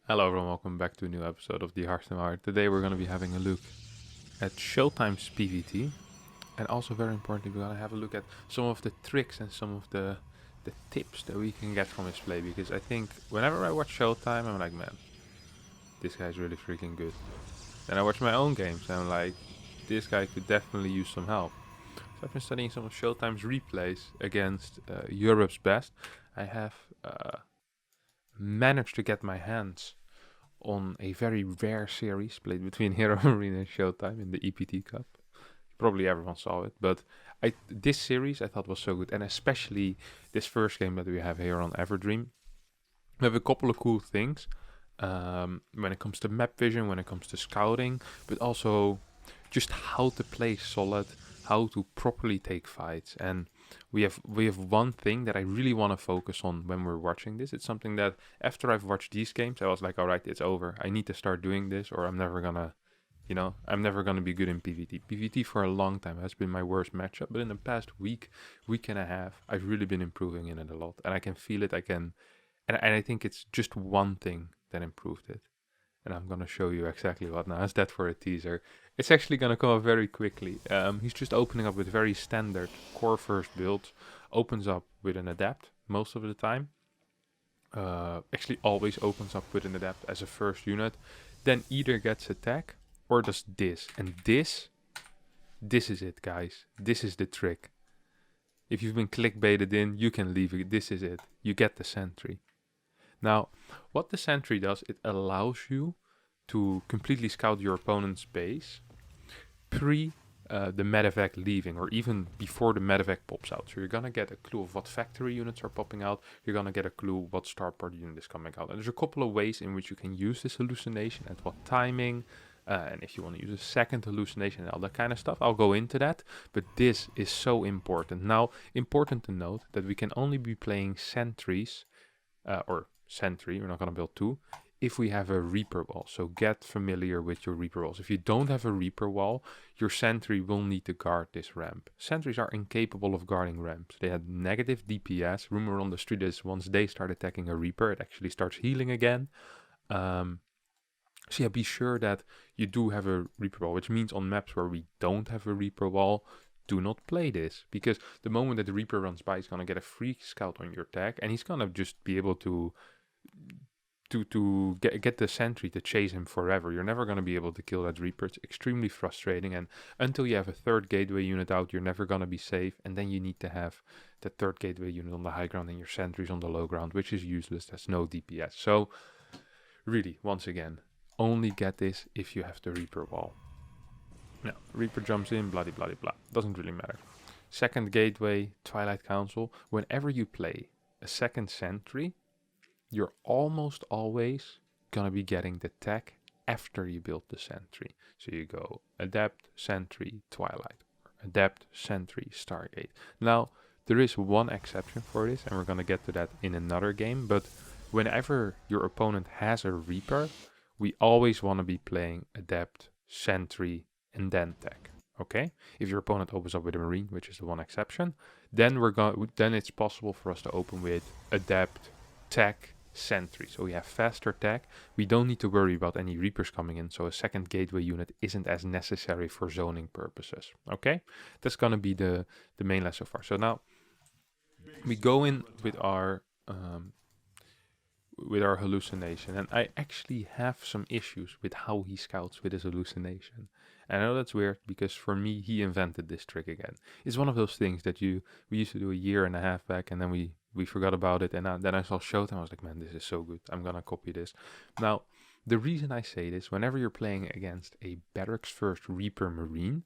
Hello everyone, welcome back to a new episode of the Harstem Hour. Today we're going to be having a look at Showtime's PvT, and also very importantly we're going to have a look at some of the tricks and some of the tips that we can get from his play, because I think whenever I watch Showtime I'm like, man, this guy's really freaking good. Then I watch my own games and I'm like, this guy could definitely use some help. So I've been studying some of Showtime's replays against Europe's best. I have managed to get my hands on a very rare series played between Hero Arena and Showtime in the EPT Cup. Probably everyone saw it, but this series I thought was so good, and especially this first game that we have here on Everdream. We have a couple of cool things when it comes to map vision, when it comes to scouting, but also just how to play solid, how to properly take fights. And we have one thing that I really want to focus on when we're watching this. It's something that after I've watched these games, I was like, all right, it's over. I need to start doing this, or I'm never gonna, I'm never gonna be good in PvT. PvT for a long time has been my worst matchup, but in the past week and a half, I've really been improving in it a lot, and I can feel it. And I think it's just one thing that improved it. And I'm going to show you exactly what now. Is that for a teaser? It's actually going to come up very quickly. He's just opening up with very standard core first build. Opens up with an adapt most of the time. Actually always opens up with an adapt as a first unit. Then either gets attack or does this. And this is it, guys. This is the trick. If you've been clickbaited in, you can leave it. This is it. You get the sentry. Now, what the sentry does, it allows you to completely scout your opponent's base pre the medevac leaving, or even before the medevac pops out. So you're gonna get a clue of what factory units are popping out. You're gonna get a clue what starport unit is coming out. And there's a couple of ways in which you can use this hallucination, at what timing, and if you want to use a second hallucination and all that kind of stuff. I'll go into that, but this is so important. Now, important to note that we can only be playing sentries, or sentry, we're not going to build two, if we have a Reaper wall. So get familiar with your Reaper walls. If you don't have a Reaper wall, your sentry will need to guard this ramp. Sentries are incapable of guarding ramps. They had negative DPS. Rumor on the street is once they start attacking a Reaper, it actually starts healing again. So yeah, be sure that you do have a Reaper wall, which means on maps where we don't have a Reaper wall, do not play this, because the moment that the Reaper runs by, he's gonna get a free scout on your tag, and he's gonna just be able to get the sentry to chase him forever. You're never gonna be able to kill that Reaper. It's extremely frustrating, and until you have a third gateway unit out, you're never gonna be safe. And then you need to have the third gateway unit on the high ground and your sentries on the low ground, which is useless. There's no DPS. So really, once again, only get this if you have the Reaper wall. No, Reaper jumps in, bloody bloody blah. Doesn't really matter. Second gateway, Twilight Council. Whenever you play a second sentry, you're almost always gonna be getting the tech after you build the sentry. So you go Adept, Sentry, Twilight. Adept, Sentry, Stargate. Now, there is one exception for this, and we're gonna get to that in another game, but whenever your opponent has a Reaper, we always want to be playing Adept, Sentry, and then tech. Okay? If your opponent opens up with a Marine, which is the one exception, then then it's possible for us to open with Adept, Tech, Sentry. So we have faster tech. We don't need to worry about any Reapers coming in, so a second gateway unit isn't as necessary for zoning purposes. Okay? That's gonna be the main lesson so far. So now we go in with our hallucination, and I actually have some issues with how he scouts with his hallucination. And I know that's weird, because for me, he invented this trick again. It's one of those things that we used to do a year and a half back, and then we forgot about it, and then I saw Showtime. I was like, man, this is so good. I'm gonna copy this. Now, the reason I say this, whenever you're playing against a Barracks first Reaper Marine,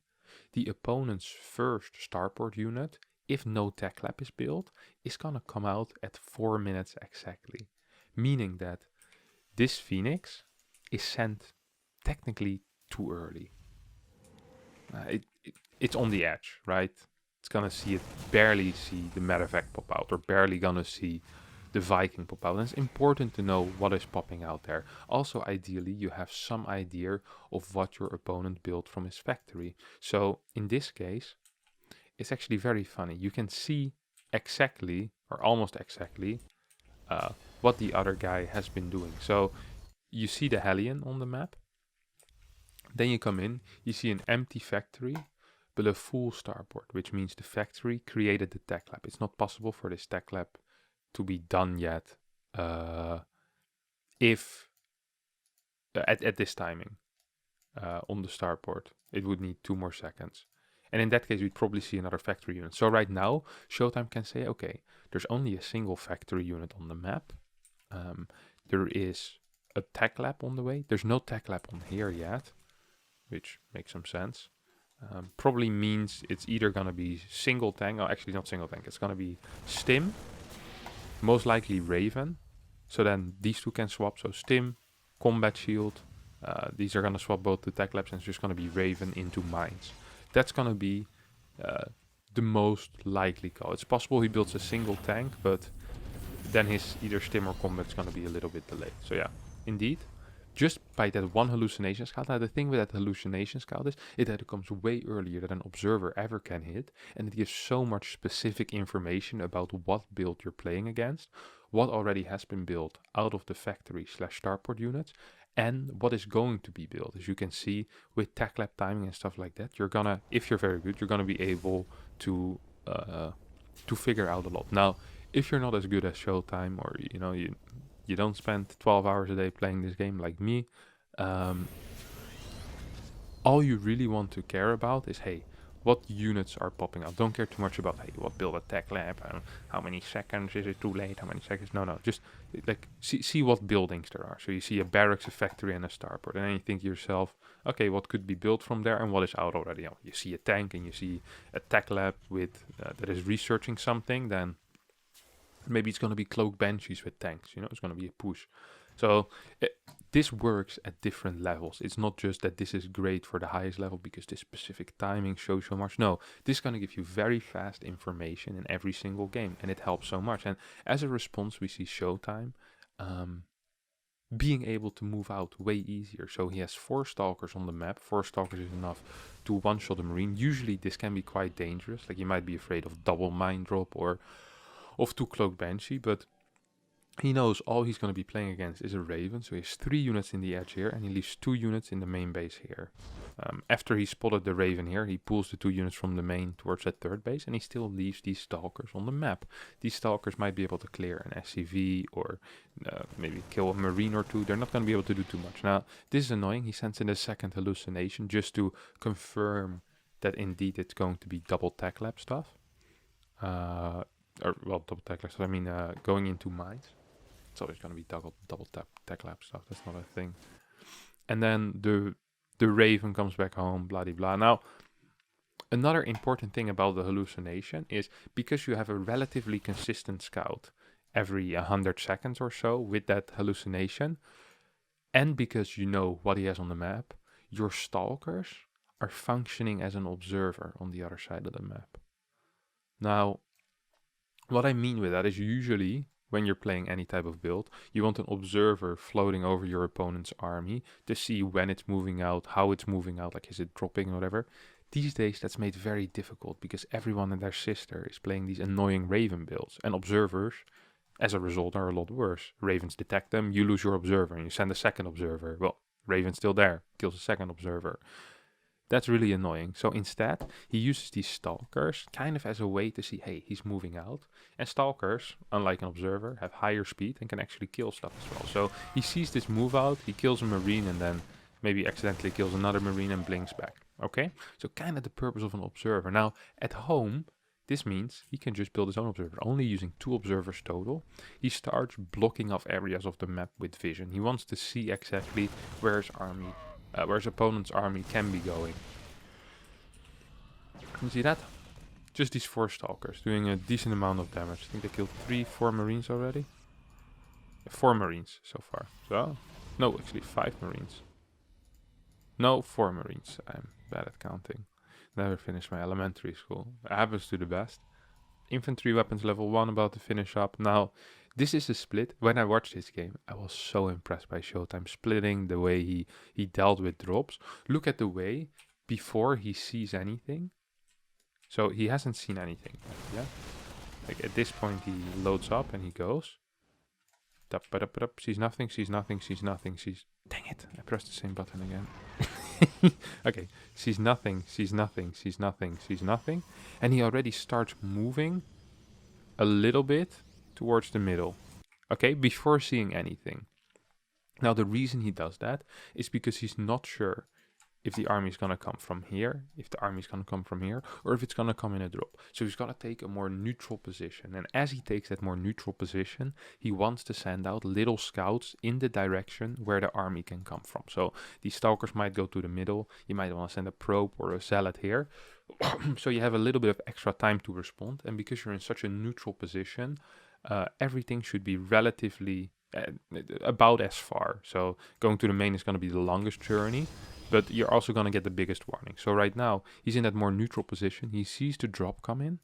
the opponent's first starport unit, if no tech lab is built, is gonna come out at 4 minutes exactly. Meaning that this Phoenix is sent technically too early. It's on the edge, right? It's gonna barely see the medevac pop out, or barely gonna see the Viking pop out. And it's important to know what is popping out there. Also, ideally, you have some idea of what your opponent built from his factory. So in this case, it's actually very funny. You can see exactly, or almost exactly, what the other guy has been doing. So you see the Hellion on the map. Then you come in, you see an empty factory, but a full starport, which means the factory created the tech lab. It's not possible for this tech lab to be done yet if at this timing on the starport. It would need 2 more seconds. And in that case, we'd probably see another factory unit. So right now, Showtime can say, okay, there's only a single factory unit on the map. There is a tech lab on the way. There's no tech lab on here yet, which makes some sense. Probably means it's either going to be single tank. Oh, actually not single tank. It's going to be Stim, most likely Raven. So then these two can swap. So Stim, Combat Shield. These are going to swap both the tech labs, and it's just going to be Raven into Mines. That's going to be the most likely call. It's possible he builds a single tank, but then his either Stim or Combat is going to be a little bit delayed. So yeah, indeed. Just by that one hallucination scout. Now the thing with that hallucination scout is that it comes way earlier than an observer ever can hit, and it gives so much specific information about what build you're playing against, what already has been built out of the factory / starport units, and what is going to be built. As you can see with tech lab timing and stuff like that, you're gonna, if you're very good, you're gonna be able to figure out a lot. Now, if you're not as good as Showtime, or you don't spend 12 hours a day playing this game like me, all you really want to care about is, hey, what units are popping out. Don't care too much about, hey, what build a tech lab, how many seconds, is it too late, how many seconds, no, just like see what buildings there are. So you see a barracks, a factory, and a starport, and then you think to yourself, okay, what could be built from there and what is out already. You see a tank and you see a tech lab with that is researching something, then maybe it's going to be cloak banshees with tanks, it's going to be a push. So this works at different levels. It's not just that this is great for the highest level because this specific timing shows so much. No, this is going to give you very fast information in every single game, and it helps so much. And as a response, we see Showtime being able to move out way easier. So he has 4 stalkers on the map. 4 stalkers is enough to one-shot a marine. Usually this can be quite dangerous. Like you might be afraid of double mine drop or of 2 cloak banshee, but he knows all he's going to be playing against is a Raven, so he has 3 units in the edge here, and he leaves 2 units in the main base here. After he spotted the Raven here, he pulls the 2 units from the main towards that 3rd base, and he still leaves these stalkers on the map. These stalkers might be able to clear an SCV, or maybe kill a marine or 2. They're not going to be able to do too much. Now, this is annoying. He sends in a second hallucination just to confirm that indeed it's going to be double tech lab stuff. Double tech lab stuff, I mean going into mines. It's always going to be double tech lab stuff. That's not a thing. And then the Raven comes back home, blah de blah. Now, another important thing about the hallucination is because you have a relatively consistent scout every 100 seconds or so with that hallucination, and because you know what he has on the map, your stalkers are functioning as an observer on the other side of the map. Now, what I mean with that is usually when you're playing any type of build, you want an observer floating over your opponent's army to see when it's moving out, how it's moving out, like is it dropping or whatever. These days that's made very difficult because everyone and their sister is playing these annoying Raven builds, and observers as a result are a lot worse. Ravens detect them, you lose your observer and you send a second observer. Well, Raven's still there, kills a second observer. That's really annoying. So instead, he uses these stalkers kind of as a way to see, hey, he's moving out. And stalkers, unlike an observer, have higher speed and can actually kill stuff as well. So he sees this move out, he kills a marine and then maybe accidentally kills another marine and blinks back. Okay? So kind of the purpose of an observer. Now, at home, this means he can just build his own observer, only using 2 observers total. He starts blocking off areas of the map with vision. He wants to see exactly where his opponent's army can be going. You see that? Just these 4 stalkers doing a decent amount of damage. I think they killed 4 marines already. 4 marines so far. So, no, actually 5 marines. No, 4 marines. I'm bad at counting. Never finished my elementary school. It happens to the best. Infantry weapons level 1 about to finish up. Now, this is a split. When I watched this game, I was so impressed by Showtime splitting, the way he dealt with drops. Look at the way before he sees anything. So he hasn't seen anything yet. Like at this point he loads up and he goes. Sees nothing, sees nothing, sees nothing, sees... Dang it, I pressed the same button again. Okay, sees nothing, sees nothing, sees nothing, sees nothing. And he already starts moving a little bit towards the middle. Okay, before seeing anything. Now, the reason he does that is because he's not sure if the army is going to come from here, if the army is going to come from here, or if it's going to come in a drop. So he's got to take a more neutral position. And as he takes that more neutral position, he wants to send out little scouts in the direction where the army can come from. So these stalkers might go to the middle. You might want to send a probe or a zealot here. So you have a little bit of extra time to respond. And because you're in such a neutral position, everything should be relatively about as far. So going to the main is going to be the longest journey, but you're also going to get the biggest warning. So right now, he's in that more neutral position. He sees the drop come in.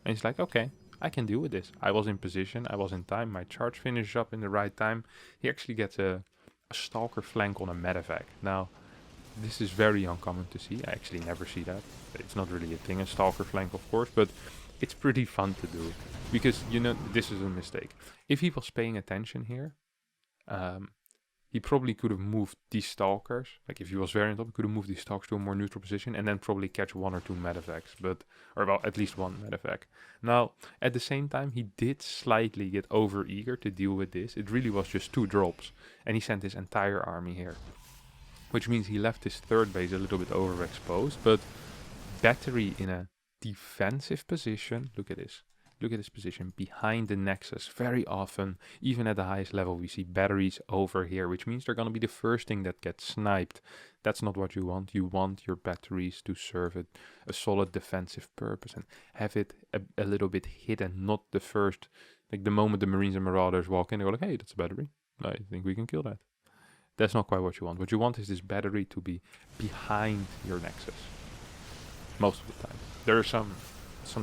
And he's like, okay, I can deal with this. I was in position. I was in time. My charge finishes up in the right time. He actually gets a stalker flank on a medevac. Now, this is very uncommon to see. I actually never see that. It's not really a thing, a stalker flank, of course, but it's pretty fun to do. Because, you know, this is a mistake. If he was paying attention here, he probably could have moved these stalkers. Like if he was very on top, he could have moved these stalkers to a more neutral position and then probably catch one or two medevacs, or well, at least one medevac. Now, at the same time, he did slightly get over eager to deal with this. It really was just 2 drops, and he sent his entire army here, which means he left his third base a little bit overexposed. But battery in a defensive position, look at this. Look at this position behind the nexus. Very often, even at the highest level, we see batteries over here, which means they're going to be the first thing that gets sniped. That's not what you want. You want your batteries to serve a solid defensive purpose and have it a little bit hidden, not the first, like the moment the Marines and Marauders walk in, they go like, hey, that's a battery. I think we can kill that. That's not quite what you want. What you want is this battery to be behind your nexus. Most of the time. There are some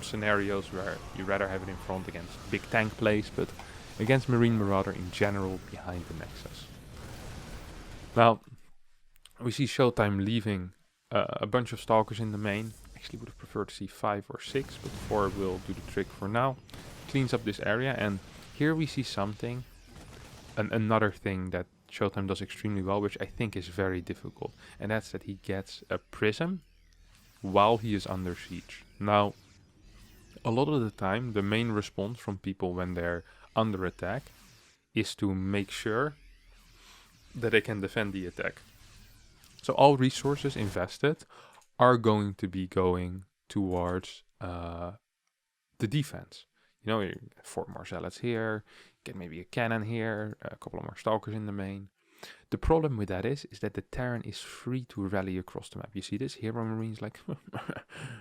scenarios where you rather have it in front against big tank plays, but against Marine Marauder in general, behind the nexus. Now, we see Showtime leaving a bunch of stalkers in the main. Actually would have preferred to see 5 or 6, but 4 will do the trick for now. Cleans up this area, and here we see something, another thing that Showtime does extremely well, which I think is very difficult, and that's that he gets a prism while he is under siege. Now, a lot of the time, the main response from people when they're under attack is to make sure that they can defend the attack. So all resources invested are going to be going towards the defense. You know, you get 4 more zealots here, get maybe a cannon here, a couple of more stalkers in the main. The problem with that is that the Terran is free to rally across the map. You see this? Hero Marines like,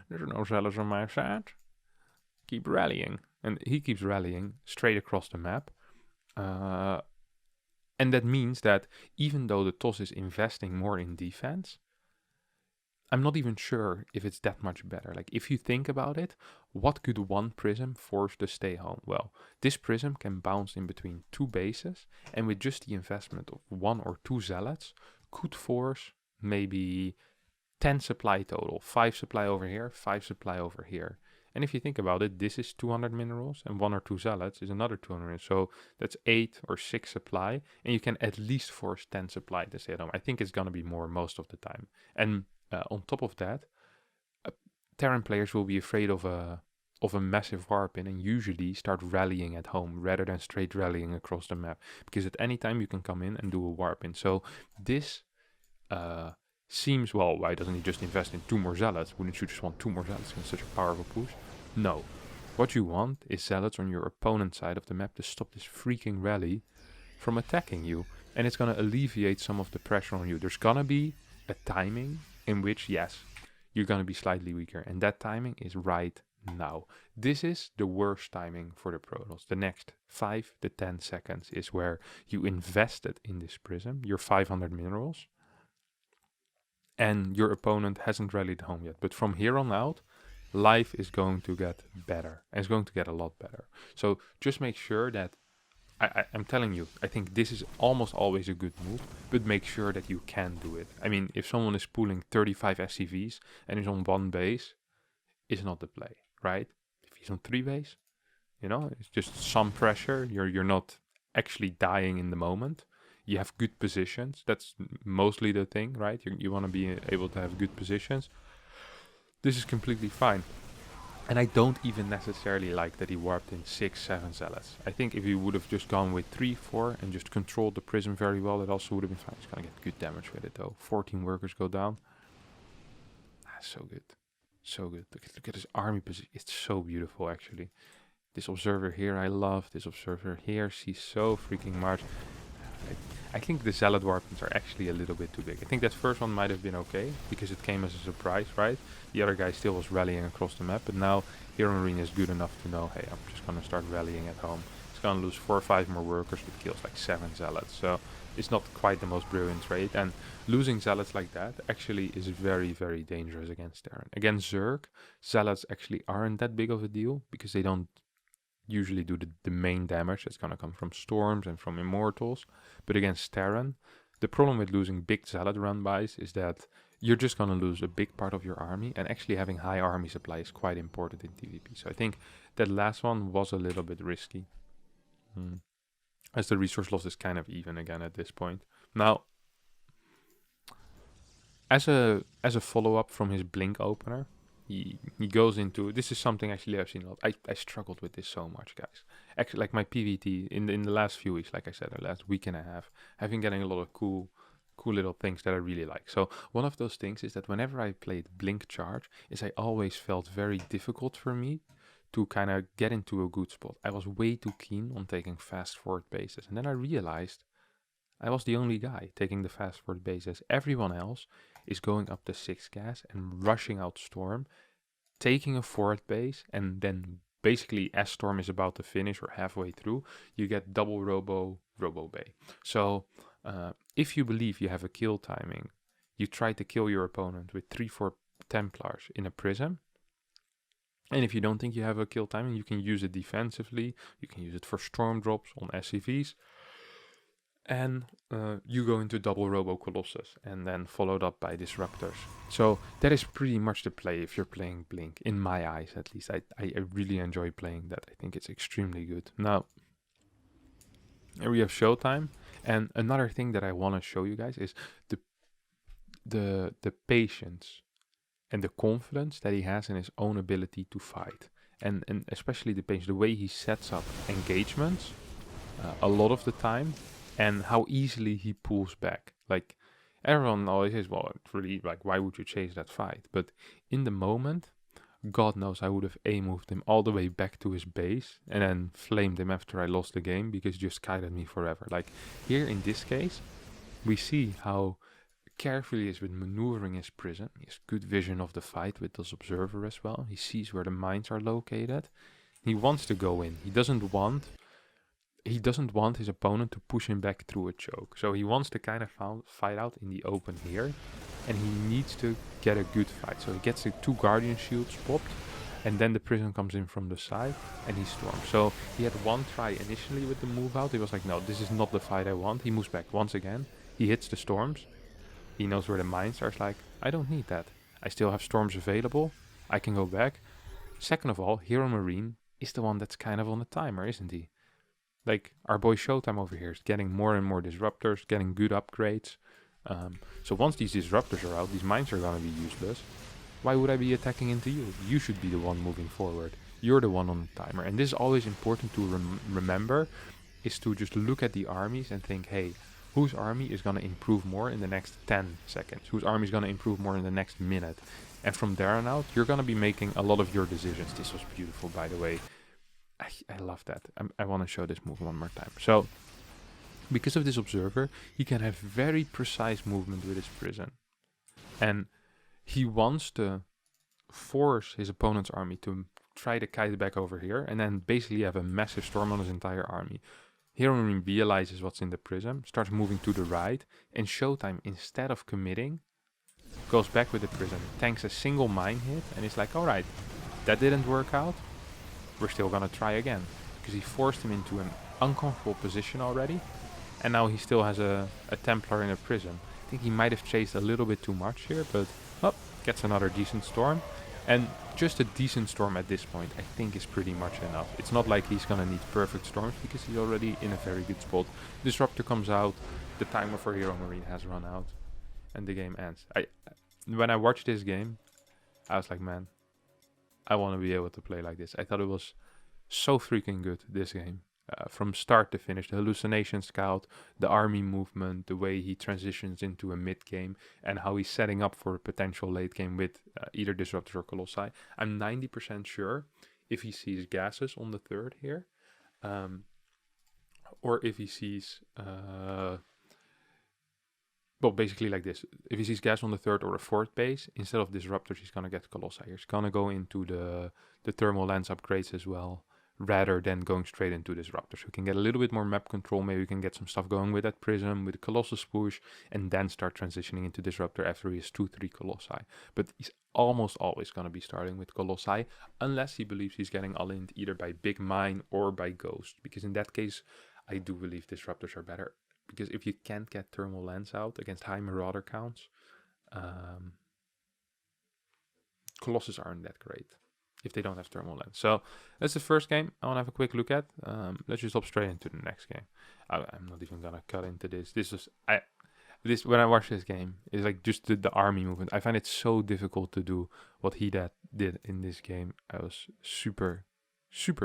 there's no zealots on my side. Keep rallying. And he keeps rallying straight across the map. And that means that even though the TOS is investing more in defense, I'm not even sure if it's that much better. Like, if you think about it, what could one prism force to stay home? Well, this prism can bounce in between 2 bases, and with just the investment of 1 or 2 zealots, could force maybe 10 supply total. 5 supply over here, 5 supply over here. And if you think about it, this is 200 minerals, and 1 or 2 zealots is another 200. So that's 8 or 6 supply, and you can at least force 10 supply to stay at home. I think it's going to be more most of the time. And on top of that, Terran players will be afraid of a massive warp in and usually start rallying at home rather than straight rallying across the map. Because at any time you can come in and do a warp in. So this seems, well, why doesn't he just invest in 2 more zealots? Wouldn't you just want 2 more zealots in such a powerful push? No. What you want is zealots on your opponent's side of the map to stop this freaking rally from attacking you. And it's going to alleviate some of the pressure on you. There's going to be a timing in which, yes, you're going to be slightly weaker. And that timing is right now. This is the worst timing for the Protoss. The next 5 to 10 seconds is where you invested in this prism, your 500 minerals, and your opponent hasn't rallied home yet. But from here on out, life is going to get better. And it's going to get a lot better. So just make sure that, I'm telling you, I think this is almost always a good move, but make sure that you can do it. I mean, if someone is pulling 35 SCVs and is on 1 base, it's not the play, right? If he's on 3 base, you know, it's just some pressure. You're not actually dying in the moment. You have good positions. That's mostly the thing, right? You want to be able to have good positions. This is completely fine. And I don't even necessarily like that he warped in 6, 7 zealots. I think if he would have just gone with 3, 4 and just controlled the prism very well, it also would have been fine. He's gonna get good damage with it though. 14 workers go down. So good. So good. Look at his army position. It's so beautiful actually. This observer here I love. This observer here, she's so freaking much. I think the Zealot Warpings are actually a little bit too big. I think that first one might have been okay, because it came as a surprise, right? The other guy still was rallying across the map, but now Hero Marine is good enough to know, hey, I'm just gonna start rallying at home. It's gonna lose 4 or 5 more workers, but kills like 7 Zealots, so it's not quite the most brilliant trade, and losing Zealots like that actually is very, very dangerous against Terran. Against Zerg, Zealots actually aren't that big of a deal, because they don't usually do the main damage that's gonna come from Storms and from Immortals. But against Terran, the problem with losing big Zealot run-bys is that you're just gonna lose a big part of your army, and actually having high army supply is quite important in PvP. So I think that last one was a little bit risky. As the resource loss is kind of even again at this point. Now, as a follow-up from his Blink opener, he goes into, this is something actually I've seen a lot. I struggled with this so much, guys. Actually, like my PvT in the last few weeks, like I said, the last week and a half, I've been getting a lot of cool little things that I really like. So one of those things is that whenever I played Blink Charge, is I always felt very difficult for me to kind of get into a good spot. I was way too keen on taking fast forward bases, and then I realized I was the only guy taking the fast forward bases. Everyone else is going up the 6 gas and rushing out Storm, taking a forward base, and then basically as Storm is about to finish or halfway through, you get double Robo Bay. So if you believe you have a kill timing, you try to kill your opponent with 3-4 Templars in a prism. And if you don't think you have a kill timing, you can use it defensively. You can use it for Storm drops on SCVs. And you go into double Robo Colossus and then followed up by Disruptors. So that is pretty much the play if you're playing Blink, in my eyes at least. I really enjoy playing that. I think it's extremely good. Now, here we have Showtime. And another thing that I want to show you guys is the patience and the confidence that he has in his own ability to fight. And especially the patience, the way he sets up engagements a lot of the time, and how easily he pulls back. Like, everyone always says, well, it's really, like, why would you chase that fight? But in the moment, God knows I would have A-moved him all the way back to his base and then flamed him after I lost the game, because he just kited me forever. Like, here in this case, we see how carefully he is with maneuvering his prism. He has good vision of the fight with this observer as well. He sees where the mines are located. He wants to go in. He doesn't want his opponent to push him back through a choke. So he wants to kind of fight out in the open here, and he needs to get a good fight. So he gets the 2 Guardian Shields popped, and then the Prism comes in from the side, and he storms. So he had one try initially with the move out. He was like, no, this is not the fight I want. He moves back once again. He hits the storms. He knows where the mines are. It's like, I don't need that. I still have storms available. I can go back. Second of all, Hero Marine is the one that's kind of on the timer, isn't he? Like, our boy Showtime over here is getting more and more disruptors, getting good upgrades. So once these disruptors are out, these mines are going to be useless. Why would I be attacking into you? You should be the one moving forward. You're the one on the timer. And this is always important to remember, is to just look at the armies and think, hey, whose army is going to improve more in the next 10 seconds? Whose army is going to improve more in the next minute? And from there on out, you're going to be making a lot of your decisions. This was beautiful, by the way. I love that. I want to show this move one more time. So, because of this observer, he can have very precise movement with his prison. And he wants to force his opponent's army to try to kite back over here, and then basically have a massive storm on his entire army. Hero Marine realizes what's in the prism, starts moving to the right, and Showtime, instead of committing, goes back with the prism, tanks a single mine hit, and it's like, alright, that didn't work out. We're still gonna try again, because he forced him into an uncomfortable position already, and now he still has a Templar in a prism. I think he might have chased a little bit too much here, but gets another decent storm, And just a decent storm at this point, I think, is pretty much enough. It's not like he's gonna need perfect storms because he's already in a very good spot. Disruptor comes out, the timer for Hero Marine has run out, and the game ends. When I watched this game, I was like, man, I want to be able to play like this. I thought it was so freaking good, this game. From start to finish, the hallucination scout, the army movement, the way he transitions into a mid game, and how he's setting up for a potential late game with either Disruptors or Colossi. I'm 90% sure if he sees gases on the third here, or if he sees, well, basically like this. If he sees gas on the third or the fourth base, instead of Disruptors, he's going to get Colossi. He's going to go into the thermal lens upgrades as well, rather than going straight into Disruptors. We can get a little bit more map control. Maybe we can get some stuff going with that Prism, with the Colossus push, and then start transitioning into Disruptor after he has 2-3 Colossi. But he's almost always going to be starting with Colossi, unless he believes he's getting all-in either by Big Mine or by Ghost. Because in that case, I do believe Disruptors are better. Because if you can't get thermal lens out against high marauder counts, Colossus aren't that great if they don't have thermal lens. So that's the first game I want to have a quick look at. Let's just hop straight into the next game. I'm not even gonna cut into this. This when I watch this game, it's like just the army movement. I find it so difficult to do what he did in this game. I was super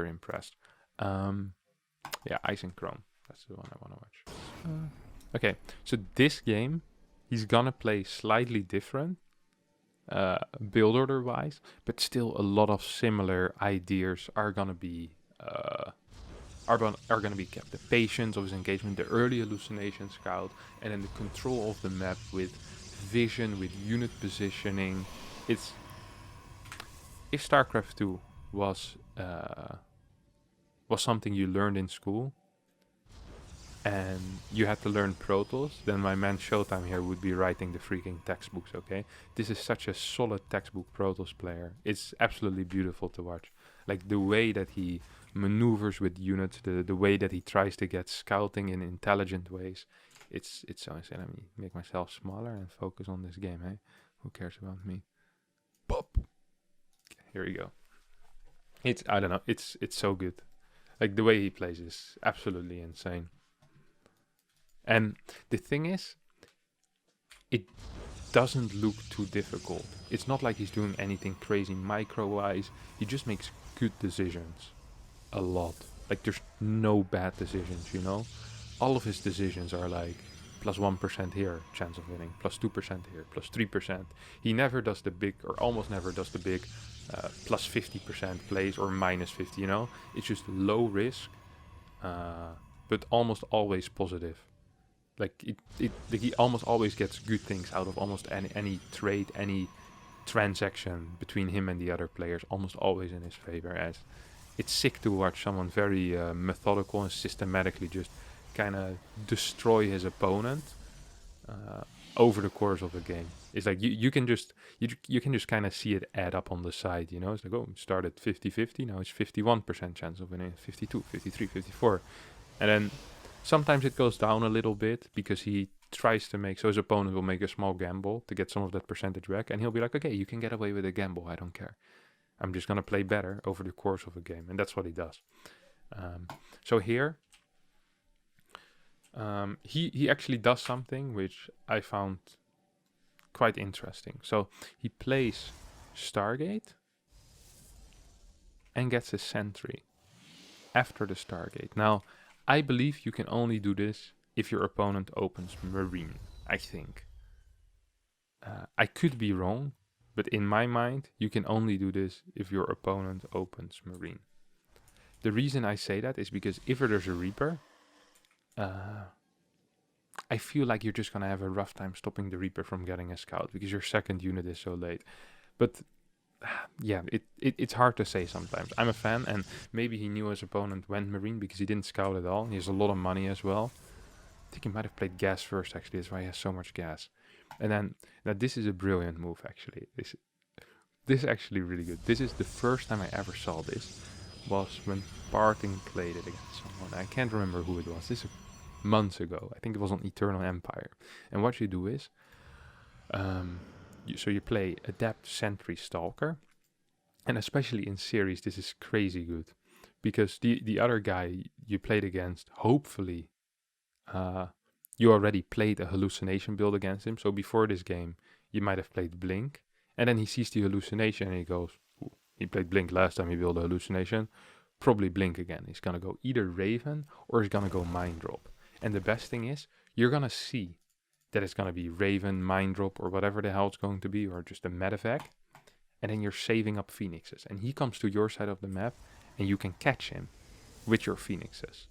impressed. Yeah, Ice and Chrome. That's the one I want to watch. Okay, so this game, he's gonna play slightly different, build order wise, but still a lot of similar ideas are gonna be kept. The patience of his engagement, the early hallucination scout, and then the control of the map with vision, with unit positioning. It's if StarCraft 2 was something you learned in school, and you had to learn Protoss, then my man Showtime here would be writing the freaking textbooks, okay? This is such a solid textbook Protoss player. It's absolutely beautiful to watch. Like the way that he maneuvers with units, the way that he tries to get scouting in intelligent ways. It's so insane. Let me make myself smaller and focus on this game, hey? Who cares about me? Pop! Okay, here we go. I don't know, it's so good. Like the way he plays is absolutely insane. And the thing is, it doesn't look too difficult. It's not like he's doing anything crazy micro-wise. He just makes good decisions. A lot. Like there's no bad decisions, you know? All of his decisions are like plus 1% here, chance of winning, plus 2% here, plus 3%. He never does the big, or almost never does the big, plus 50% plays or minus 50, you know? It's just low risk, but almost always positive. Like he almost always gets good things out of almost any trade, any transaction between him and the other players, almost always in his favor. As it's sick to watch someone very methodical and systematically just kind of destroy his opponent over the course of a game. It's like you can just kind of see it add up on the side, you know? It's like, oh, it started 50-50, now it's 51% chance of winning, 52, 53, 54. And then sometimes it goes down a little bit because he tries to make, so his opponent will make a small gamble to get some of that percentage back, and he'll be like, okay, you can get away with a gamble, I don't care. I'm just going to play better over the course of a game, and that's what he does. So here, he actually does something which I found quite interesting. So he plays Stargate and gets a sentry after the Stargate. Now, I believe you can only do this if your opponent opens Marine, I think. I could be wrong, but in my mind, you can only do this if your opponent opens Marine. The reason I say that is because if there's a Reaper, I feel like you're just going to have a rough time stopping the Reaper from getting a scout because your second unit is so late. But yeah, it's hard to say sometimes. I'm a fan, and maybe he knew his opponent went Marine because he didn't scout at all. He has a lot of money as well. I think he might have played gas first, actually. That's why he has so much gas. And then, now this is a brilliant move, actually. This is actually really good. This is the first time I ever saw this, was when Parting played it against someone. I can't remember who it was. This is months ago. I think it was on Eternal Empire. And what you do is, so you play Adept, Sentry, Stalker, And especially in series, this is crazy good. Because the other guy you played against, hopefully, you already played a hallucination build against him. So before this game, you might have played Blink. And then he sees the hallucination and he goes, "Ooh, he played Blink last time he built a hallucination. Probably Blink again." He's going to go either Raven or he's going to go Mind Drop. And the best thing is, you're going to see that it's going to be Raven, Mind Drop, or whatever the hell it's going to be, or just a medevac. And then you're saving up Phoenixes. And he comes to your side of the map and you can catch him with your Phoenixes.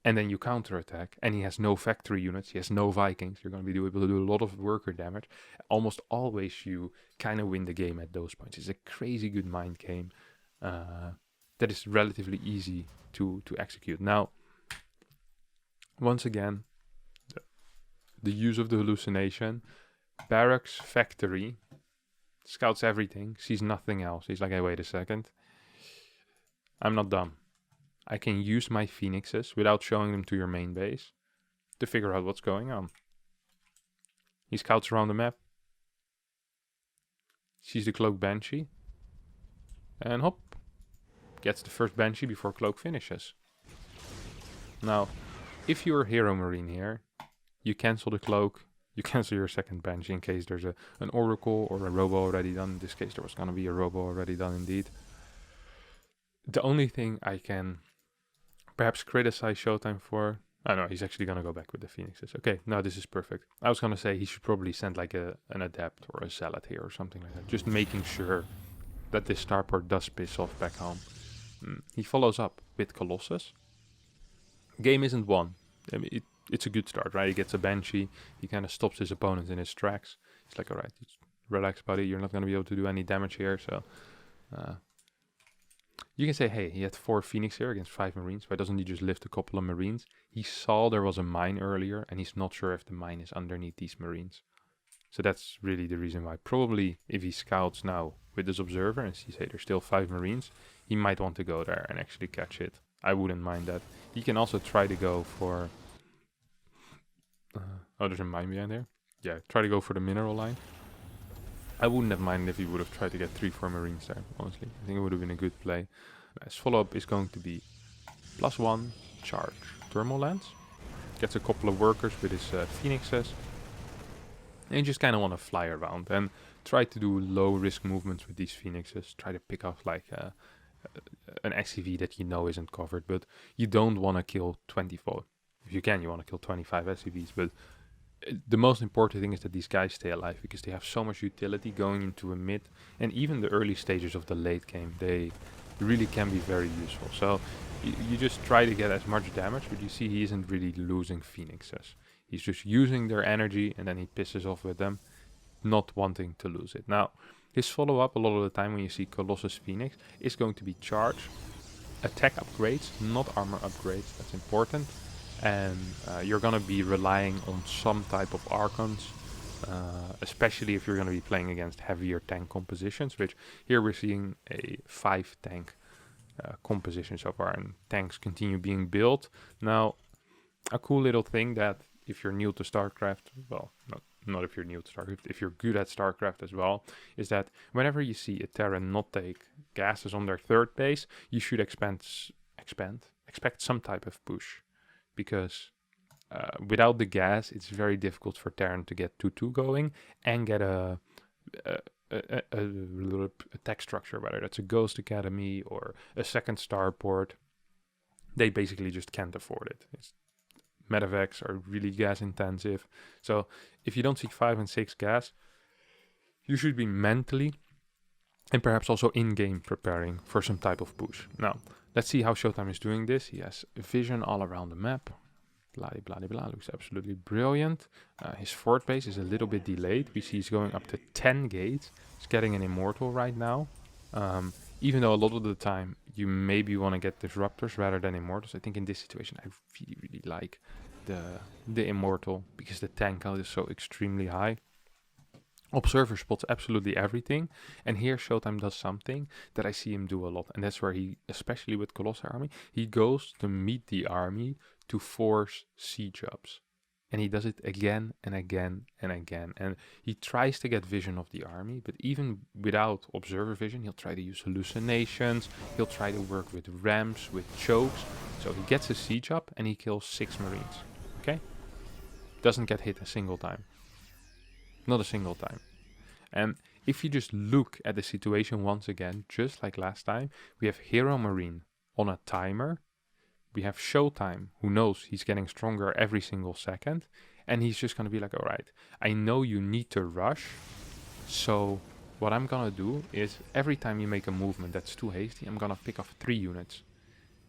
And then you counterattack, and he has no factory units, he has no Vikings. You're going to be able to do a lot of worker damage. Almost always you kind of win the game at those points. It's a crazy good mind game that is relatively easy to execute. Now, once again, the use of the hallucination. Barracks, factory, scouts everything, sees nothing else. He's like, hey, wait a second. I'm not dumb. I can use my Phoenixes without showing them to your main base to figure out what's going on. He scouts around the map, sees the Cloak Banshee, and hop, gets the first Banshee before Cloak finishes. Now, if you're a Hero Marine here, you cancel the Cloak, you cancel your second Banshee in case there's an Oracle or a Robo already done. In this case, there was going to be a Robo already done indeed. The only thing I can perhaps criticize Showtime for... Oh no, he's actually going to go back with the Phoenixes. Okay, no, this is perfect. I was going to say he should probably send like an Adept or a Zealot here or something like that. Just making sure that this starport does piss off back home. He follows up with Colossus. Game isn't won. I mean, it's a good start, right? He gets a Banshee. He kind of stops his opponent in his tracks. He's like, alright, relax, buddy. You're not going to be able to do any damage here, so... you can say, hey, he had 4 Phoenix here against 5 Marines. Why doesn't he just lift a couple of Marines? He saw there was a mine earlier, and he's not sure if the mine is underneath these Marines. So that's really the reason why. Probably if he scouts now with this observer and sees, hey, there's still 5 Marines, he might want to go there and actually catch it. I wouldn't mind that. He can also try to go for... oh, there's a mine behind there. Yeah, try to go for the mineral line. I wouldn't have minded if he would have tried to get 3-4 Marines there, honestly. I think it would have been a good play. His follow-up is going to be +1 charge thermal lance. Gets a couple of workers with his Phoenixes. And you just kind of want to fly around and try to do low-risk movements with these Phoenixes. Try to pick off like an XCV that you know isn't covered, but you don't want to kill 24. If you can, you want to kill 25 SCVs, but the most important thing is that these guys stay alive because they have so much utility going into a mid and even the early stages of the late game. They really can be very useful. So you just try to get as much damage, but you see he isn't really losing Phoenixes. He's just using their energy and then he pisses off with them, not wanting to lose it. Now, his follow-up a lot of the time when you see Colossus Phoenix is going to be charge, attack upgrades, not armor upgrades. That's important. And you're going to be relying on some type of Archons, especially if you're going to be playing against heavier tank compositions, which here we're seeing a 5 tank composition so far, and tanks continue being built. Now, a cool little thing that if you're new to StarCraft, well, not if you're new to StarCraft, if you're good at StarCraft as well, is that whenever you see a Terran not take gases on their third base, you should expect some type of push. Because without the gas, it's very difficult for Terran to get 2-2 going and get a tech structure, whether that's a Ghost Academy or a second starport. They basically just can't afford it. Medevacs are really gas intensive. So if you don't see 5 and 6 gas, you should be mentally and perhaps also in-game preparing for some type of push. Now, let's see how Showtime is doing this. He has vision all around the map. Blah, blah, blah, looks absolutely brilliant. His fort base is a little bit delayed. We see he's going up to 10 gates. He's getting an Immortal right now. Even though a lot of the time you maybe want to get Disruptors rather than Immortals. I think in this situation I really, really like the Immortal because the tank count is so extremely high. Observer spots absolutely everything, and here Showtime does something that I see him do a lot, and that's where he, especially with Colossal Army, he goes to meet the army to force siege ups. And he does it again and again and again. And he tries to get vision of the army, but even without observer vision, he'll try to use hallucinations. He'll try to work with ramps, with chokes. So he gets a siege up and he kills 6 Marines. Okay? Doesn't get hit a single time. Not a single time. And if you just look at the situation once again, just like last time, we have Hero Marine on a timer. We have Showtime, who knows he's getting stronger every single second. And he's just going to be like, all right, I know you need to rush. So what I'm going to do is every time you make a movement that's too hasty, I'm going to pick off 3 units.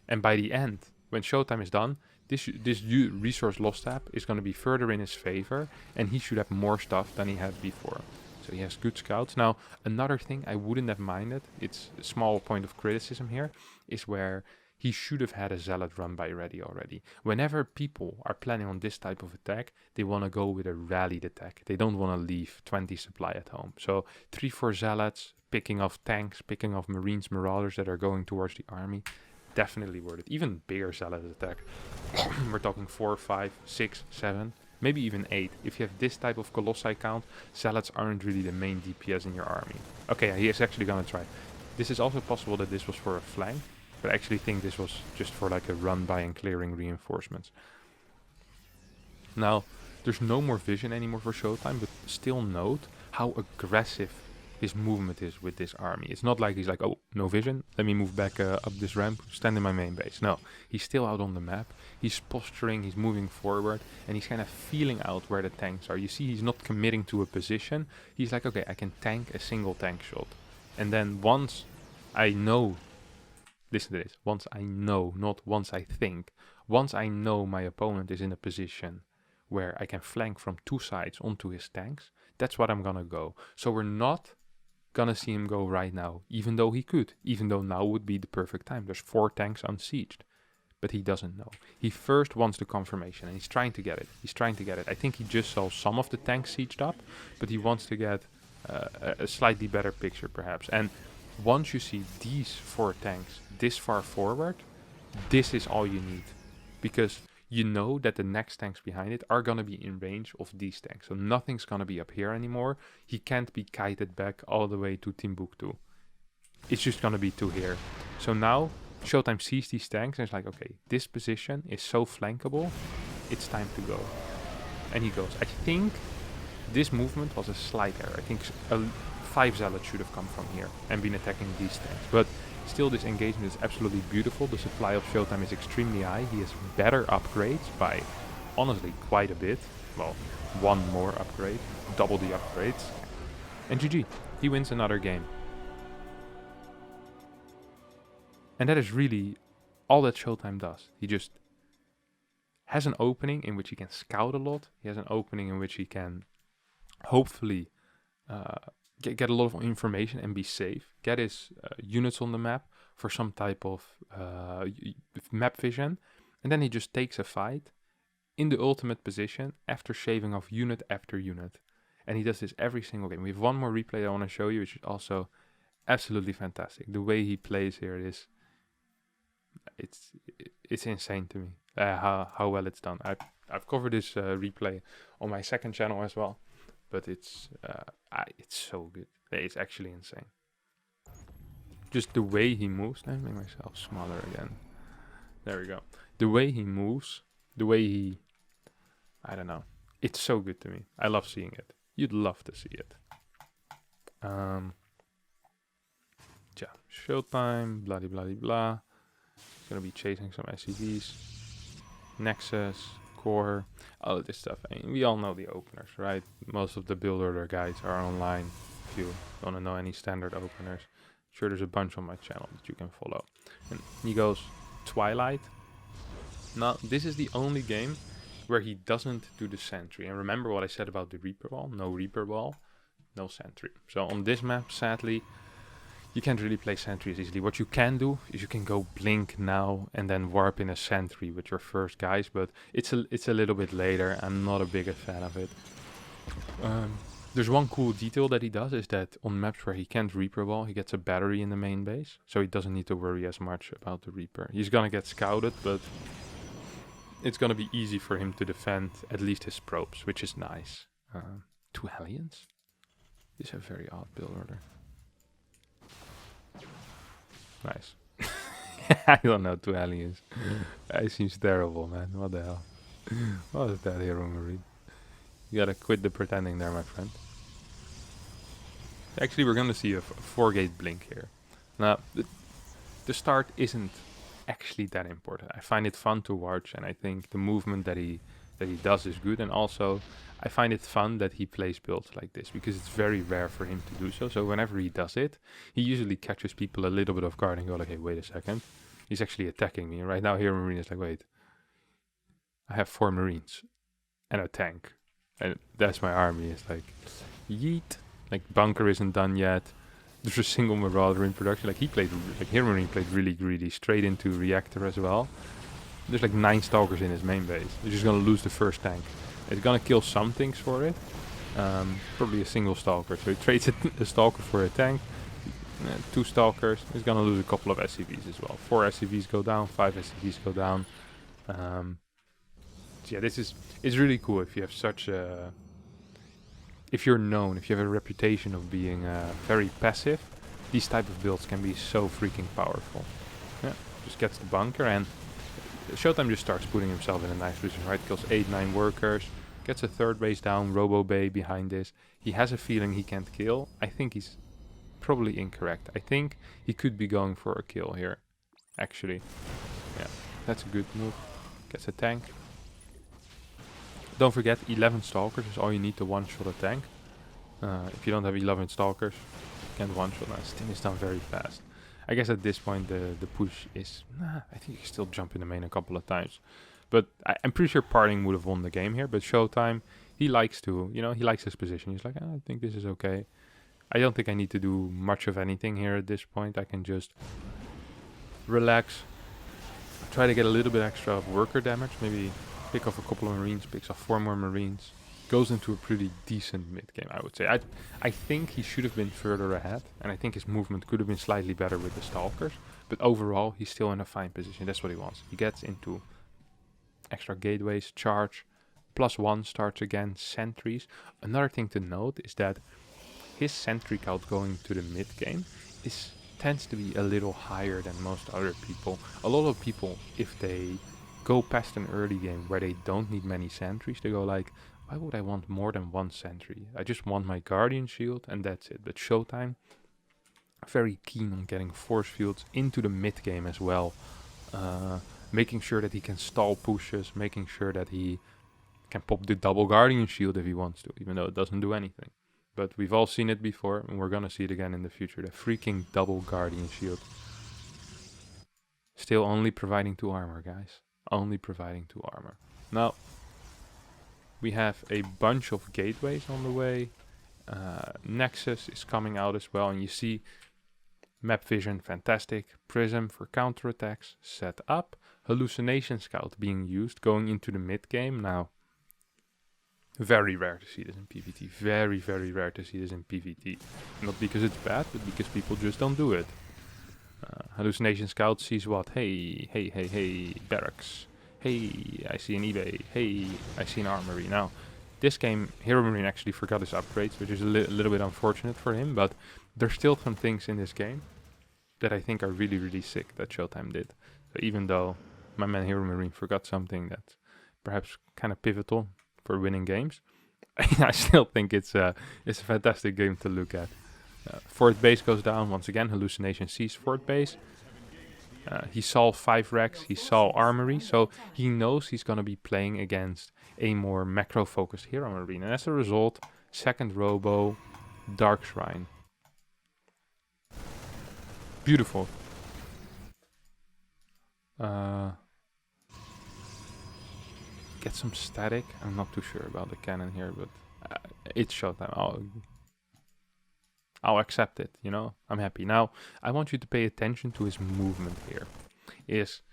And by the end, when Showtime is done, this resource loss tab is going to be further in his favor. And he should have more stuff than he had before. So he has good scouts. Now, another thing I wouldn't have minded, it's a small point of criticism here, is where he should have had a Zealot run by ready already. Whenever people are planning on this type of attack, they want to go with a rallied attack. They don't want to leave 20 supply at home. So 3-4 Zealots, picking off tanks, picking off Marines, Marauders that are going towards the army, definitely worth it. Even bigger Zealot attack. We're talking 4, 5, 6, 7, maybe even 8. If you have this type of Colossi count, Zealots aren't really the main DPS in your army. Okay, he is actually going to try. This is also possible that this was for a flank. But I actually think this was just for like a run by and clearing reinforcements. Now, there's no more vision anymore for Showtime, but still note how aggressive his movement is with this army. It's not like he's like, oh, no vision, let me move back up this ramp, stand in my main base. No, he's still out on the map. He's posturing, he's moving forward, and he's kind of feeling out where the tanks are. You see, he's not committing to a position. He's like, okay, I can tank a single tank shot. And then once I know... Listen to this. Once I know, not once I think. Once I know my opponent is in a position where I can flank from 2 sides onto his tanks, that's what I'm gonna go. So we're not gonna see him go right now, even though he could. Even though now would be the perfect time. There's 4 tanks unsieged. But he doesn't know. He first wants the confirmation and he's trying to get it. He's trying to get it. I think he just saw some of the tanks sieged up, but he wants to get a slightly better picture perhaps. And once you see these 4 tanks this far forward, this is all you need. Because you know that the next tanks behind it are going to be in range of these tanks. So nothing's going to be up here anymore. He can't be kited back all the way to Timbuktu. It's just going to be to here. So now Showtime sees these tanks and it's like, okay, this position is so flankable, it's time to go. And he goes. I think this movement was a slight error. I think 5 Zealots should have come from here and been attacking these tanks. But still, this engagement is absolutely beautiful. The supply of Showtime is extremely high. He has better upgrades by, honestly, quite a bit. Well, 1 more upgrade, double the upgrades. And GG, he wins another game. And that is really all that Showtime does. He just has an opening in which he can scout a lot. He has an opening in which he can hopefully get a lot of information and be safe. Get his units on the map for some type of map vision. And then he just takes a fight in the ultimate position after shaving off unit after unit. And he does this every single game. We have 1 more replay I want to show you, which is also absolutely fantastic. The way he plays here is... It's insane to me how well it's done. I've covered this replay on my 2nd channel as well. But it's so good. It's actually insane. Just the way he moves. Let me make myself smaller again. There we go. The way he moves. The way he... I don't know. It's so good to me. I love seeing it. You'd love to see it. Yeah. Showtime. Blah, blah, blah, blah. Gonna be chasing some SCVs. Nexus. Core, all of this stuff. I mean, we all know the openers, right? Most of the build order guides are online. If you want to know any standard openers, sure, there's a bunch on my channel that you can follow. And he goes Twilight. Now, this is the only game where he doesn't do the sentry. And remember what I said about the Reaper Wall? No Reaper Wall, no sentry. So on this map, sadly, you can't really play sentry as easily. What you can do is you can go blink now and then warp in a sentry with your first guys, but it's a little bit later. I'm not a big fan of it. There's one cool detail that he does is that on maps where he can't Reaper Wall, he gets a battery in the main base, so he doesn't need to worry as much about the Reaper. He's gonna get scouted, but it's gonna be easy for him to defend at least his probes, which is nice. 2 Hellions? This is a very odd build order. Nice. I don't know 2 Hellions. It seems terrible, man. What the hell? What is that hero marine? You gotta quit the pretending there, my friend. Actually, we're gonna see a 4-gate blink here. Now, the start isn't actually that important. I find it fun to watch, and I think the movement that he does is good. And also, I find it fun that he plays builds like this because it's very rare for him to do so. So whenever he does it, he usually catches people a little bit off guard and go like, "Hey, wait a second, he's actually attacking me." And right now, Hero Marine is like, "Wait, I have 4 Marines and a tank, and that's my army." It's like, yeet. Like bunker isn't done yet. There's a single Marauder in production. Like Hero Marine played really greedy, straight into Reactor as well. There's like 9 Stalkers in his main base. He's just gonna lose the first tank. He's gonna kill some things for it. Probably a single Stalker. So he trades a Stalker for a tank. 2 Stalkers. He's gonna lose a couple of SCVs as well. 4 SCVs go down, 5 SCVs go down. So yeah, it's really cool if you have such a... If you're known, if you have a reputation of being very passive, these type of builds can be so freaking powerful. Yeah, just gets the bunker, and Showtime just starts putting himself in a nice position, right? Kills 8-9 workers, gets a 3rd base down, Robo Bay behind this. He has a feeling he can't kill. I think he's probably incorrect. I think he could be going for a kill here, actually. Yeah, that's a good move. Gets a tank. Don't forget, 11 Stalkers is all you need to one-shot a tank. If you don't have 11 Stalkers, you can't one-shot. This thing is done very fast. I guess at this point the push is... I think you can still jump in the main a couple of times. But I'm pretty sure Parting would have won the game here. But Showtime, he likes to, he likes his position. He's like, I think this is okay. I don't think I need to do much of anything here at this point. I can just relax. Try to get a little bit extra of worker damage. Maybe pick off a couple of Marines, picks off 4 more Marines. Goes into a pretty decent mid game, I would say. I think he should have been further ahead, and I think his movement could have been slightly better with the Stalkers. But overall, he's still in a fine position. That's what he wants. He gets into extra gateways, charge, +1 starts again, sentries. Another thing to note is that his sentry count going to the mid game tends to be a little higher than most other people. A lot of people, if they go past an early game where they don't need many sentries, they go like, why would I want more than 1 sentry? I just want my Guardian Shield and that's it. But Showtime, very keen on getting force fields into the mid game as well. Making sure that he can stall pushes, making sure that he can pop the double Guardian Shield if he wants to, even though it doesn't do anything. But we've all seen it before, and we're gonna see it again in the future. The freaking double Guardian Shield. Still only providing 2 armor, guys. Only providing 2 armor. Now, we have a bunch of gateways on the way. Nexus is coming out as well, and you see map vision, fantastic. Prism for counterattacks set up. Hallucination Scout being used, going into the mid game. Now, very rare to see this in PvT. Very, very rare to see this in PvT. Not because it's bad, but because people just don't do it. Hallucination Scout sees what? Hey, barracks. Hey, I see an eBay. Hey, I see an armory. Now, this game, Hero Marine actually forgot his upgrades, which is a little bit unfortunate for him, but there's still some things in this game that I think are really, really sick that Showtime did. So even though my man Hero Marine forgot something that's perhaps kind of pivotal for winning games, I still think it's a fantastic game to look at. 4th base goes down once again. Hallucination sees 4th base. He saw 5 racks, he saw armory, so he knows he's going to be playing against a more macro-focused Hero Marine. And as a result, 2nd Robo, Dark Shrine. Beautiful. Get some static. I'm not too sure about the cannon here, but it's Showtime. I'll accept it, I'm happy. Now, I want you to pay attention to his movement here. Is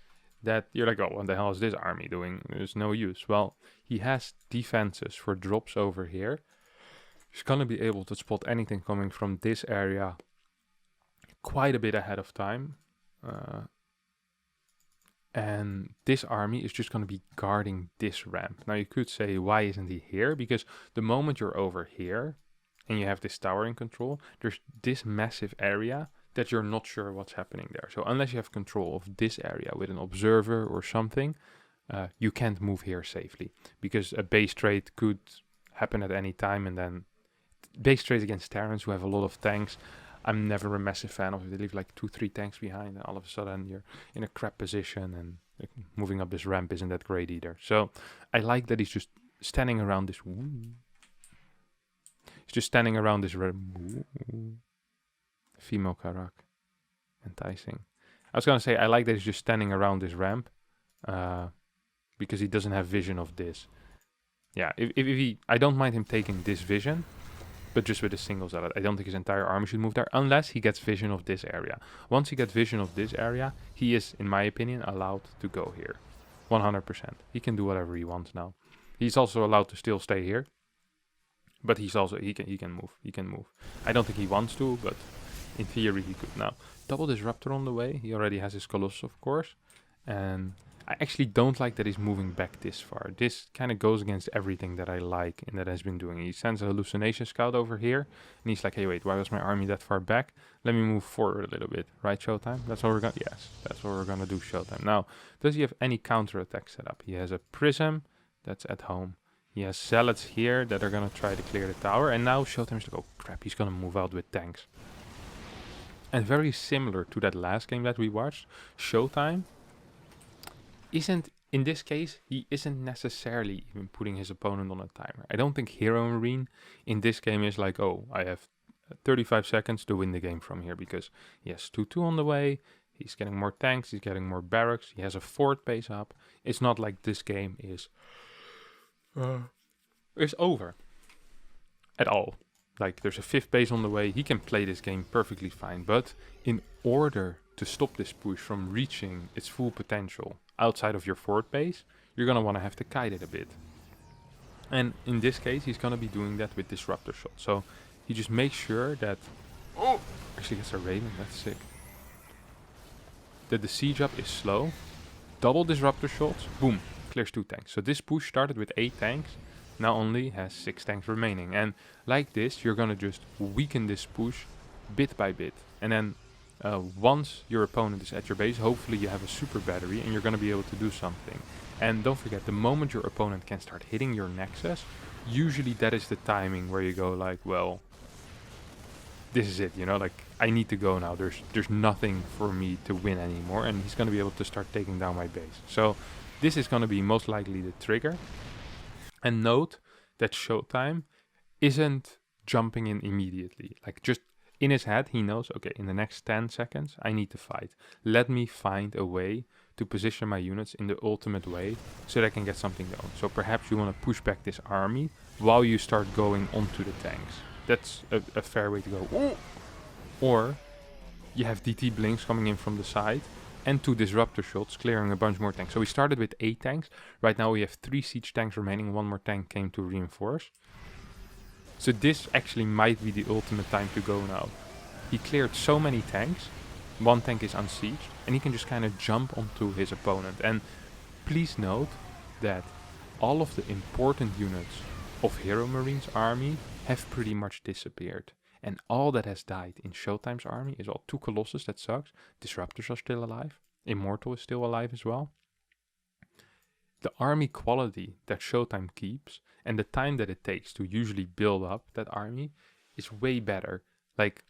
that you're like, oh, what the hell is this army doing? There's no use. Well, he has defenses for drops over here. He's gonna be able to spot anything coming from this area quite a bit ahead of time. And this army is just going to be guarding this ramp. Now you could say, why isn't he here? Because the moment you're over here and you have this tower in control, there's this massive area that you're not sure what's happening there. So unless you have control of this area with an observer or something, you can't move here safely, because a base trade could happen at any time, and then base trades against Terrans who have a lot of tanks, I'm never a massive fan of it. They leave like 2-3 tanks behind, and all of a sudden you're in a crap position, and like, moving up this ramp isn't that great either. So I like that he's just standing around this. He's just standing around this ramp. Female Karak. Enticing. I was gonna say, I like that he's just standing around this ramp, because he doesn't have vision of this. Yeah, if he, I don't mind him taking this vision, but just with a single zealot. I don't think his entire army should move there unless he gets vision of this area. Once he gets vision of this area, he is, in my opinion, allowed to go here. 100%. He can do whatever he wants now. He's also allowed to still stay here, but he's also, he can move. He can move. I don't think he wants to, but in theory he could. Now, double disruptor on the way. He already has his Colossus, of course, and I actually don't like that he's moving back this far. This kind of goes against everything that I like and that has been doing. He sends a hallucination scout over here, and he's like, hey, wait, why was my army that far back? Let me move forward a little bit. Right, Showtime? That's what we're gonna, yes, that's what we're gonna do, Showtime. Now, does he have any counterattack set up? He has a Prism that's at home. He has Zealots here that are gonna try to clear the tower, and now Showtime's like, oh crap, he's gonna move out with tanks. And very similar to that last game that we watched, Showtime isn't, in this case, he isn't necessarily even putting his opponent on a timer. I don't think Hero Marine in this game is like, oh, I have 35 seconds to win the game from here, because he has 2-2 on the way, he's getting more tanks, he's getting more barracks, he has a fort base up. It's not like this game is over at all. Like, there's a 5th base on the way, he can play this game perfectly fine, but in order to stop this push from reaching its full potential outside of your fort base, you're gonna want to have to kite it a bit. And in this case, he's gonna be doing that with disruptor shot. So he just makes sure that, oh, actually gets a Raven, that's sick. That the siege up is slow. Double disruptor shots, boom, clears 2 tanks. So this push started with 8 tanks, now only has 6 tanks remaining. And like this, you're gonna just weaken this push bit by bit. And then once your opponent is at your base, hopefully you have a super battery and you're going to be able to do something. And don't forget, the moment your opponent can start hitting your nexus, usually that is the timing where you go like, well, this is it, you know, like, I need to go now. There's nothing for me to win anymore, and he's going to be able to start taking down my base. So this is going to be most likely the trigger. And note that Showtime isn't jumping in immediately. Like, just in his head, he knows, okay, in the next 10 seconds, I need to fight. Let me find a way to position my units in the ultimate way so that I can get something going. So perhaps you want to push back this army while you start going onto the tanks. That's a fair way to go. Ooh. Or you have DT blinks coming in from the side and 2 disruptor shots clearing a bunch more tanks. So we started with 8 tanks. Right now we have 3 siege tanks remaining. 1 more tank came to reinforce. So this actually might be the ultimate time to go now. He cleared so many tanks, 1 tank is unsieged, and he can just kind of jump onto his opponent. And please note that all of the important units of Hero Marine's army have pretty much disappeared. And all that has died in Showtime's army is all 2 Colossus, that sucks. Disruptors are still alive. Immortal is still alive as well. The army quality that Showtime keeps and the time that it takes to usually build up that army is way better. Like,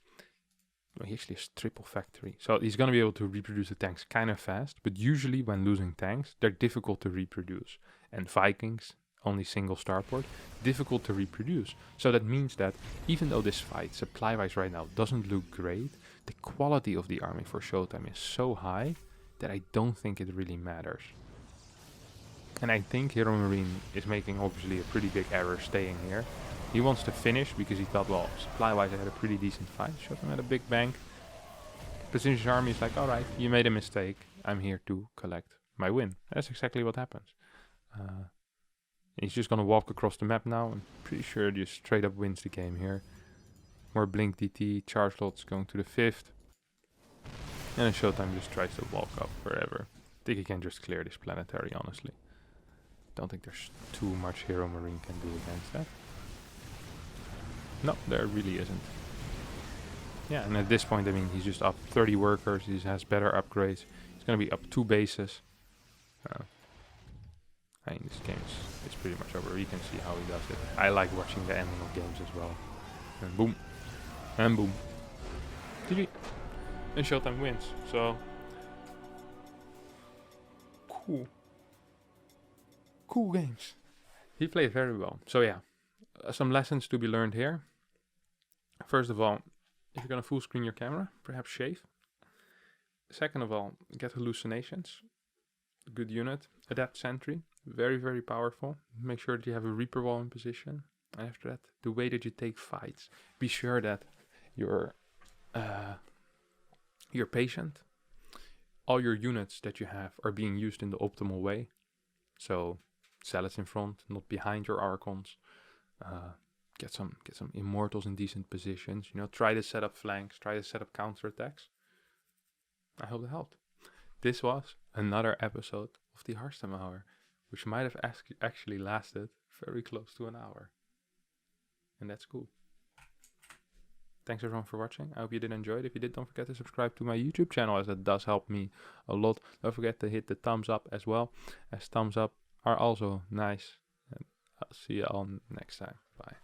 well, he actually has triple factory. So he's going to be able to reproduce the tanks kind of fast, but usually when losing tanks, they're difficult to reproduce. And Vikings, only single starport, difficult to reproduce. So that means that even though this fight, supply-wise right now, doesn't look great, the quality of the army for Showtime is so high that I don't think it really matters. And I think Hero Marine is making obviously a pretty big error staying here. He wants to finish because he thought, well, supply-wise I had a pretty decent fight. Showtime had a big bank. Precision's army is like, alright, you made a mistake. I'm here to collect my win. That's exactly what happens. He's just going to walk across the map now. I'm pretty sure just straight up wins the game here. More Blink DT, charge lots going to the 5th. And then Showtime just tries to walk up forever. think he can just clear this planetary, honestly. Don't think there's too much Hero Marine can do against that. No, there really isn't. Yeah, and at this point, I mean, he's just up 30 workers. He has better upgrades. He's going to be up 2 bases. I mean, this game is pretty much over. You can see how he does it. I like watching the ending of games as well. And boom. And boom. GG. And Showtime wins. So, cool games. He played very well. So yeah, some lessons to be learned here. First of all, if you're going to full screen your camera, perhaps shave. Second of all, get hallucinations. Good unit. Adapt Sentry. Very, very powerful. Make sure that you have a Reaper wall in position. And after that, the way that you take fights. Be sure that you're patient. All your units that you have are being used in the optimal way. So, Zealots in front, not behind your Archons. Get some Immortals in decent positions. You know, try to set up flanks. Try to set up counterattacks. I hope it helped. This was another episode of the Harstem Hour, which might have actually lasted very close to an hour. And that's cool. Thanks everyone for watching. I hope you did enjoy it. If you did, don't forget to subscribe to my YouTube channel, as that does help me a lot. Don't forget to hit the thumbs up as well, as thumbs up are also nice. And I'll see you all next time. Bye.